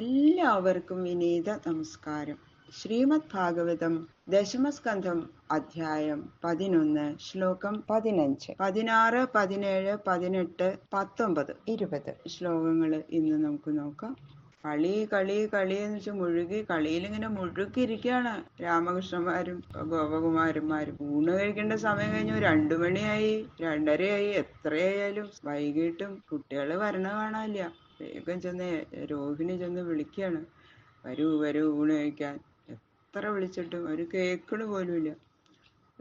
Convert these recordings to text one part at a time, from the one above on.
എല്ലാവർക്കും വിനീത നമസ്കാരം. ശ്രീമദ് ഭാഗവതം ദശമസ്കന്ധം അധ്യായം 11 ശ്ലോകം 15, 16, 17, 18, 19, 20 ശ്ലോകങ്ങൾ ഇന്ന് നമുക്ക് നോക്കാം. കളി കളി കളി എന്ന് വെച്ചാൽ മുഴുകി കളിയിലിങ്ങനെ മുഴുകിയിരിക്കുകയാണ് രാമകൃഷ്ണന്മാരും ഗോപകുമാരന്മാരും. ഊണ് കഴിക്കേണ്ട സമയം കഴിഞ്ഞു. 2 മണിയായി, 2:30ആയി. എത്രയായാലും വൈകിട്ടും കുട്ടികൾ വരണ കാണാനില്ല. വേഗം ചെന്ന് രോഹിണി ചെന്ന് വിളിക്കുകയാണ്, വരൂ വരൂ ഊണ് കഴിക്കാൻ. എത്ര വിളിച്ചിട്ടും അവർ കേൾക്കണ പോലുമില്ല.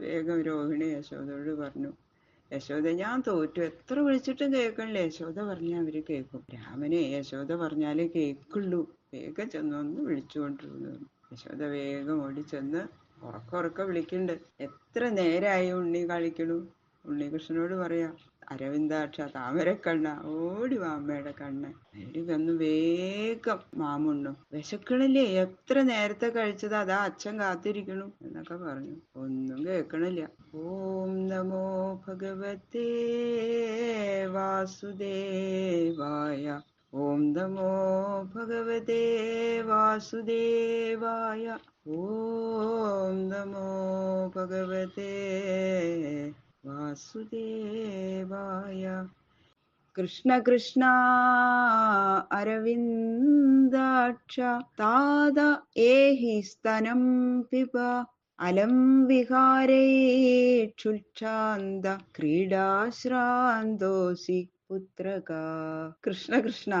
വേഗം രോഹിണി യശോദയോട് പറഞ്ഞു, യശോദ ഞാൻ തോറ്റു, എത്ര വിളിച്ചിട്ടും കേൾക്കണില്ല. യശോദ പറഞ്ഞാൽ അവര് കേൾക്കും. രാമനെ യശോദ പറഞ്ഞാലേ കേൾക്കുള്ളൂ. വേഗം ചെന്നൊന്ന് വിളിച്ചുകൊണ്ടിരുന്നു. യശോദ വേഗം ഓടി ചെന്ന് ഉറക്ക വിളിക്കുന്നുണ്ട്. എത്ര നേരമായി ഉണ്ണി കളിക്കണു. ഉണ്ണികൃഷ്ണനോട് പറയാ, അരവിന്ദാക്ഷ താമരക്കണ്ണ ഓടി വാ അമ്മയുടെ കണ്ണ്. നേടി വന്ന് വേഗം മാമുണ്ണു. വിശക്കണില്ലേ, എത്ര നേരത്തെ കഴിച്ചത്, അതാ അച്ഛൻ കാത്തിരിക്കണു എന്നൊക്കെ പറഞ്ഞു. ഒന്നും കേൾക്കണില്ല. ഓം നമോ ഭഗവതേ വാസുദേവായ. ഓം നമോ ഭഗവതേ വാസുദേവായ. ഓം നമോ ഭഗവതേ വാസുദേവായ. കൃഷ്ണ കൃഷ്ണ അരവിന്ദാക്ഷ താത ഏഹി സ്തനം പിബ. അലം വിഹാരേക്ഷുച്ഛാന്ത ക്രീഡാശ്രാന്തോസി പുത്രക. കൃഷ്ണ കൃഷ്ണ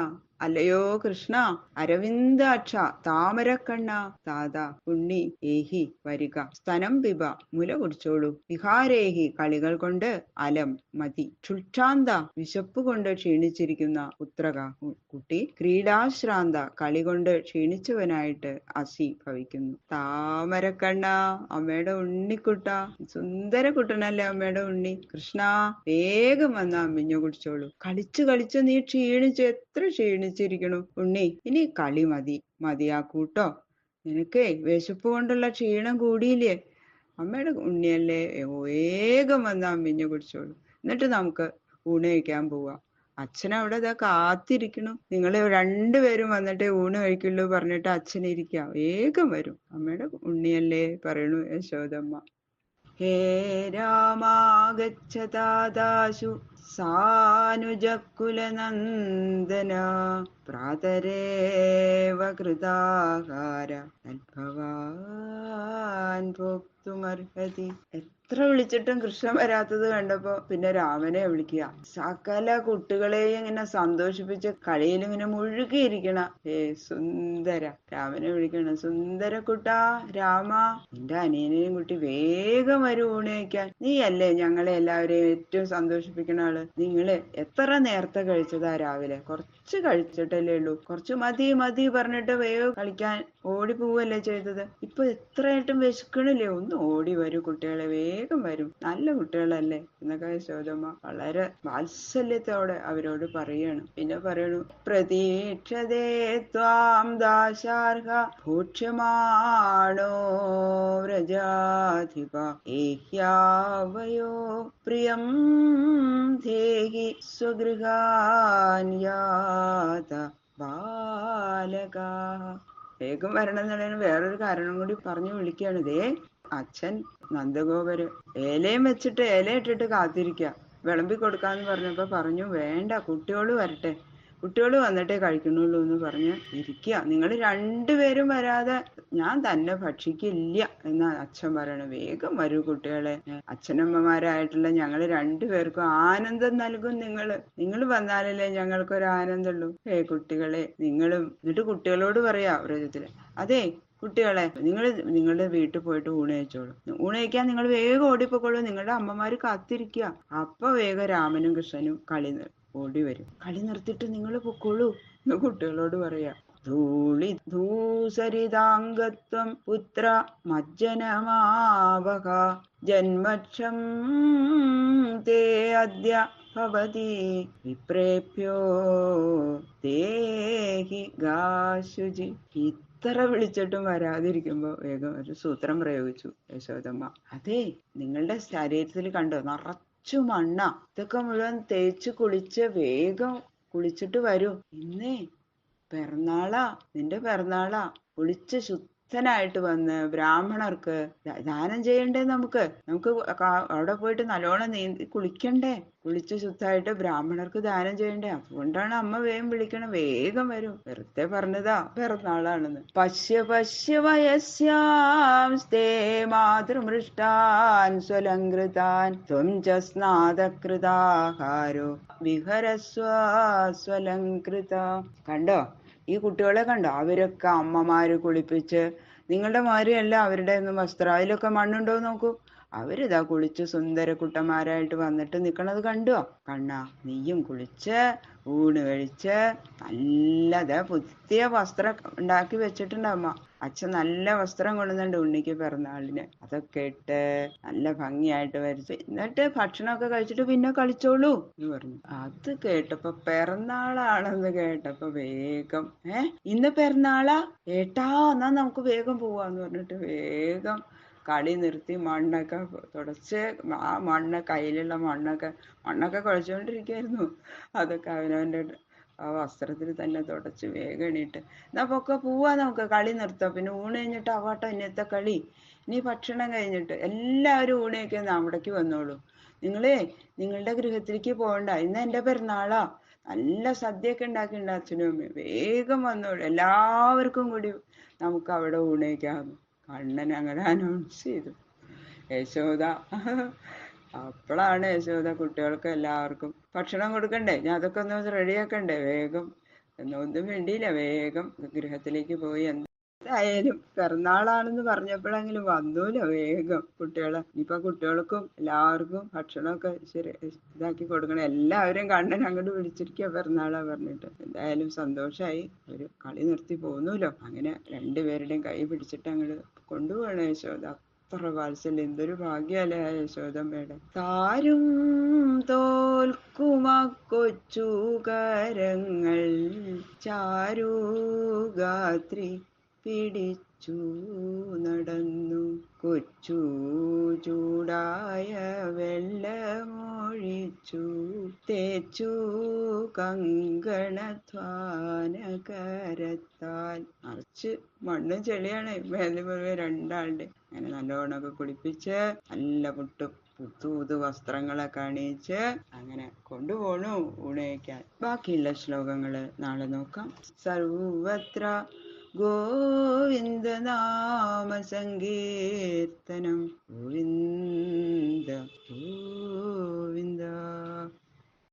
അല്ലയോ കൃഷ്ണ, അരവിന്ദാക്ഷ താമരക്കണ്ണ, താത ഉണ്ണി, ഏഹി വരിക, സ്തനം പിബ മുല കുടിച്ചോളൂ, വിഹാരേഹി കളികൾ കൊണ്ട്, അലം മതി, ക്ഷുൽക്ഷാന്ത വിശപ്പ് കൊണ്ട് ക്ഷീണിച്ചിരിക്കുന്ന, പുത്രക കുട്ടി, ക്രീഡാശ്രാന്ത കളി കൊണ്ട് ക്ഷീണിച്ചവനായിട്ട്, അസി ഭവിക്കുന്നു. താമരക്കണ്ണ അമ്മയുടെ ഉണ്ണിക്കുട്ട, സുന്ദര കുട്ടനല്ലേ അമ്മയുടെ ഉണ്ണി. കൃഷ്ണ വേഗം വന്ന് അമ്മിഞ്ഞു കുടിച്ചോളൂ. കളിച്ചു കളിച്ച് നീ ക്ഷീണിച്ചു, എത്ര ക്ഷീണിച്ചിരിക്കണു ഉണ്ണി. ഇനി കളി മതിയാക്കൂട്ടോ. നിനക്കേ വിശപ്പ് കൊണ്ടുള്ള ക്ഷീണം കൂടിയില്ലേ. അമ്മയുടെ ഉണ്ണിയല്ലേ, വേഗം വന്ന് അമ്മിഞ്ഞു കുടിച്ചോളൂ. എന്നിട്ട് നമുക്ക് ഊണ് കഴിക്കാൻ പോവാം. അച്ഛനവിടെ ഇതാ കാത്തിരിക്കണു. നിങ്ങൾ 2 പേരും വന്നിട്ട് ഊണ് കഴിക്കുള്ളൂ പറഞ്ഞിട്ട് അച്ഛനിരിക്കുക. വേഗം വരും. അമ്മയുടെ ഉണ്ണിയല്ലേ പറയണു യശോദമ്മ. ഹേ രാമാഗച്ഛതാദാശു സാനുജകുലനന്ദന പ്രാതരേവ കൃതാഹാര തദ്ഭവാൻ ഭോക്തുമർഹതി. എത്ര വിളിച്ചിട്ടും കൃഷ്ണൻ വരാത്തത് കണ്ടപ്പോ പിന്നെ രാമനെ വിളിക്കുക. സകല കുട്ടികളെയും ഇങ്ങനെ സന്തോഷിപ്പിച്ച് കളിയിൽ ഇങ്ങനെ മുഴുകിയിരിക്കണ സുന്ദര രാമനെ വിളിക്കണം. സുന്ദര കുട്ടാ രാമ, നിന്റെ അനിയനെയും കുട്ടി വേഗം വരൂ ഊണ് കഴിക്കാൻ. നീ അല്ലേ ഞങ്ങളെ എല്ലാവരെയും ഏറ്റവും സന്തോഷിപ്പിക്കണ ആള്. നിങ്ങള് എത്ര നേരത്തെ കഴിച്ചതാ രാവിലെ? കുറച്ച് കഴിച്ചിട്ടല്ലേ ഉള്ളൂ. കുറച്ച് മതി മതി പറഞ്ഞിട്ട് വേഗം കളിക്കാൻ ഓടി പോവല്ലേ ചെയ്തത്. ഇപ്പൊ എത്രയായിട്ടും വിശക്കണില്ലേ. ഒന്ന് ഓടി വരൂ കുട്ടികളെ, വേഗം വരും, നല്ല കുട്ടികളല്ലേ എന്നൊക്കെ യശോദമ്മ വളരെ വാത്സല്യത്തോടെ അവരോട് പറയാണ്. പിന്നെ പറയണു, പ്രതീക്ഷതേ ത്വാം ദാശാർഹ ഭൂക്ഷ്യമാണോ വ്രജാധിപ ഏഹ്യാവയോ പ്രിയം ധേഹി സ്വഗൃഹാന്യാത ബാലകാ. വേഗം വരണം എന്നുള്ളതിന് വേറൊരു കാരണം കൂടി പറഞ്ഞു വിളിക്കുകയാണ്. ദേ അച്ഛൻ നന്ദഗോപര് ഏലയും വെച്ചിട്ട് ഇല ഇട്ടിട്ട് കാത്തിരിക്കുക. വിളമ്പി കൊടുക്കാന്ന് പറഞ്ഞപ്പോ പറഞ്ഞു, വേണ്ട കുട്ടിയോള് വരട്ടെ, കുട്ടികൾ വന്നിട്ടേ കഴിക്കണുള്ളൂ എന്ന് പറഞ്ഞ് ഇരിക്കുക. നിങ്ങൾ 2 പേരും വരാതെ ഞാൻ തന്നെ ഭക്ഷിക്കില്ല എന്നാ അച്ഛൻ പറയണത്. വേഗം വരൂ കുട്ടികളെ, അച്ഛനമ്മമാരായിട്ടുള്ള ഞങ്ങൾ 2 പേർക്കും ആനന്ദം നൽകും. നിങ്ങൾ വന്നാലല്ലേ ഞങ്ങൾക്കൊരു ആനന്ദമുള്ളൂ. കുട്ടികളെ നിങ്ങളും. എന്നിട്ട് കുട്ടികളോട് പറയാ വ്രതത്തില്, അതെ കുട്ടികളെ നിങ്ങൾ നിങ്ങളുടെ വീട്ടിൽ പോയിട്ട് ഊണ് കഴിച്ചോളൂ. ഊണ് കഴിക്കാൻ നിങ്ങൾ വേഗം ഓടിപ്പോക്കോളൂ, നിങ്ങളുടെ അമ്മമാര് കാത്തിരിക്കുക. അപ്പൊ വേഗം രാമനും കൃഷ്ണനും ഓടി വരും. കളി നിർത്തിയിട്ട് നിങ്ങൾ പൊക്കോളൂ എന്ന് കുട്ടികളോട് പറയാ. ധൂളി ധൂസരിതാംഗത്വം പുത്ര മജ്ജനമാവഹ ജന്മക്ഷം തേ അദ്യ ഭവതി വിപ്രേഭ്യോ ദേഹി ഗാശുചി. ഇത്ര വിളിച്ചിട്ടും വരാതിരിക്കുമ്പോ വേഗം ഒരു സൂത്രം പ്രയോഗിച്ചു യശോദമ്മ. അതെ, നിങ്ങളുടെ ശരീരത്തിൽ കണ്ടോ നിറച്ചു മണ്ണ. ഇതൊക്കെ മുഴുവൻ തേച്ച് കുളിച്ച് വേഗം കുളിച്ചിട്ട് വരൂ. ഇന്നേ പിറന്നാളാ, നിന്റെ പിറന്നാളാ, കുളിച്ച് ശുദ്ധനായിട്ട് വന്ന് ബ്രാഹ്മണർക്ക് ദാനം ചെയ്യണ്ടേ? നമുക്ക് നമുക്ക് അവിടെ പോയിട്ട് നല്ലോണം നീന്തി കുളിക്കണ്ടേ? കുളിച്ച് ശുദ്ധമായിട്ട് ബ്രാഹ്മണർക്ക് ദാനം ചെയ്യണ്ടേ? അതുകൊണ്ടാണ് അമ്മ വേഗം വിളിക്കണം. വേഗം വരും. വെറുതെ പറഞ്ഞതാ പിറന്നാളാണെന്ന്. പശ്യ പശ്യ വയസ്യാംസ്തേ മാതൃമൃഷ്ടാൻ സ്വലംകൃതാൻ ത്വം ച സ്നാതകൃതാഹാരോ വിഹരസ്വ സ്വലംകൃത. കണ്ടോ ഈ കുട്ടികളെ? കണ്ടോ? അവരൊക്കെ അമ്മമാര് കുളിപ്പിച്ച്, നിങ്ങളുടെ മാതിരിയല്ല അവരുടെ ഒന്നും വസ്ത്രം. അതിലൊക്കെ മണ്ണുണ്ടോ നോക്കൂ. അവരിതാ കുളിച്ച് സുന്ദര കുട്ടന്മാരായിട്ട് വന്നിട്ട് നിക്കണത് കണ്ടോ? കണ്ണാ, നീയും കുളിച്ച് ഊണ് കഴിച്ച് നല്ലത് പുതിയ വസ്ത്രം ഉണ്ടാക്കി വെച്ചിട്ടുണ്ട് അമ്മ. അച്ഛൻ നല്ല വസ്ത്രം കൊണ്ടുവന്നുണ്ട് ഉണ്ണിക്ക് പിറന്നാളിന്. അതൊക്കെ ഇട്ട് നല്ല ഭംഗിയായിട്ട് വരച്ച് എന്നിട്ട് ഭക്ഷണമൊക്കെ കഴിച്ചിട്ട് പിന്നെ കളിച്ചോളൂ എന്ന് പറഞ്ഞു. അത് കേട്ടപ്പോ, പിറന്നാളാണെന്ന് കേട്ടപ്പോ വേഗം ഇന്ന് പിറന്നാളാ ഏട്ടാ, എന്നാ നമുക്ക് വേഗം പോവാന്ന് പറഞ്ഞിട്ട് വേഗം കളി നിർത്തി മണ്ണൊക്കെ തുടച്ച്, ആ മണ്ണ് കയ്യിലുള്ള മണ്ണൊക്കെ കുഴച്ചുകൊണ്ടിരിക്കുകയായിരുന്നു. അതൊക്കെ അവനവൻ്റെ ആ വസ്ത്രത്തിൽ തന്നെ തുടച്ച് വേഗം എണീട്ട്, എന്നാ പൊക്കെ പോവാ, നമുക്ക് കളി നിർത്താം, പിന്നെ ഊണ് കഴിഞ്ഞിട്ട് ആവാട്ടോ ഇന്നത്തെ കളി. ഇനി ഭക്ഷണം കഴിഞ്ഞിട്ട് എല്ലാവരും ഊണയൊക്കെ അവിടേക്ക് വന്നോളൂ. നിങ്ങളുടെ ഗൃഹത്തിലേക്ക് പോകണ്ട, ഇന്ന് എൻ്റെ പിറന്നാളാ, നല്ല സദ്യയൊക്കെ ഉണ്ടാക്കിയിട്ടുണ്ട് അച്ഛനും അമ്മയും, വേഗം വന്നോളൂ, എല്ലാവർക്കും കൂടി നമുക്ക് അവിടെ ഊണയ്ക്കാമെന്ന് കണ്ണൻ അങ്ങനെ അനൗൺസ് ചെയ്തു. യശോദ അപ്പോഴാണ് യശോദ കുട്ടികൾക്ക് എല്ലാവർക്കും ഭക്ഷണം കൊടുക്കണ്ടേ, ഞാൻ അതൊക്കെ ഒന്ന് റെഡിയാക്കണ്ടേ, വേഗം ഒന്നും വേണ്ടിയില്ല, വേഗം ഗൃഹത്തിലേക്ക് പോയി. എന്തായാലും പിറന്നാളാണെന്ന് പറഞ്ഞപ്പോഴെങ്കിലും വന്നൂല്ലോ വേഗം കുട്ടികളെ. ഇനിയിപ്പൊ കുട്ടികൾക്കും എല്ലാവർക്കും ഭക്ഷണമൊക്കെ ശരി ഇതാക്കി കൊടുക്കണം. എല്ലാവരും കണ്ണൻ അങ്ങോട്ട് വിളിച്ചിരിക്കുക പിറന്നാളാ പറഞ്ഞിട്ട്. എന്തായാലും സന്തോഷമായി. ഒരു കളി നിർത്തി പോന്നൂല്ലോ. അങ്ങനെ രണ്ടുപേരുടെയും കൈ പിടിച്ചിട്ട് അങ്ങോട്ട് കൊണ്ടുപോകണം യശോദ. അത്ര വാത്സല്യം, എന്തൊരു ഭാഗ്യല്ലേ ആ യശോദമ്മയുടെ. താരും തോൽക്കുമ കൊച്ചുകരങ്ങൾ ചാരുഗാത്രി പിടിച്ചു നടന്നു, കൊച്ചു ചൂടായ വെള്ളമൊഴിച്ചു തേച്ചു കങ്കണധ്വാനകരത്താൽ. നിറച്ച് മണ്ണും ചെളിയാണ് മേലെ രണ്ടാളുടെ. അങ്ങനെ നല്ലോണമൊക്കെ കുളിപ്പിച്ച് നല്ല പുതു വസ്ത്രങ്ങളൊക്കെ അണിയിച്ച് അങ്ങനെ കൊണ്ടുപോണു ഊണയ്ക്കാൻ. ബാക്കിയുള്ള ശ്ലോകങ്ങള് നാളെ നോക്കാം. സർവത്ര ഗോവിന്ദ നാമ സങ്കീർത്തനം. ഗോവിന്ദ ഗോവിന്ദ.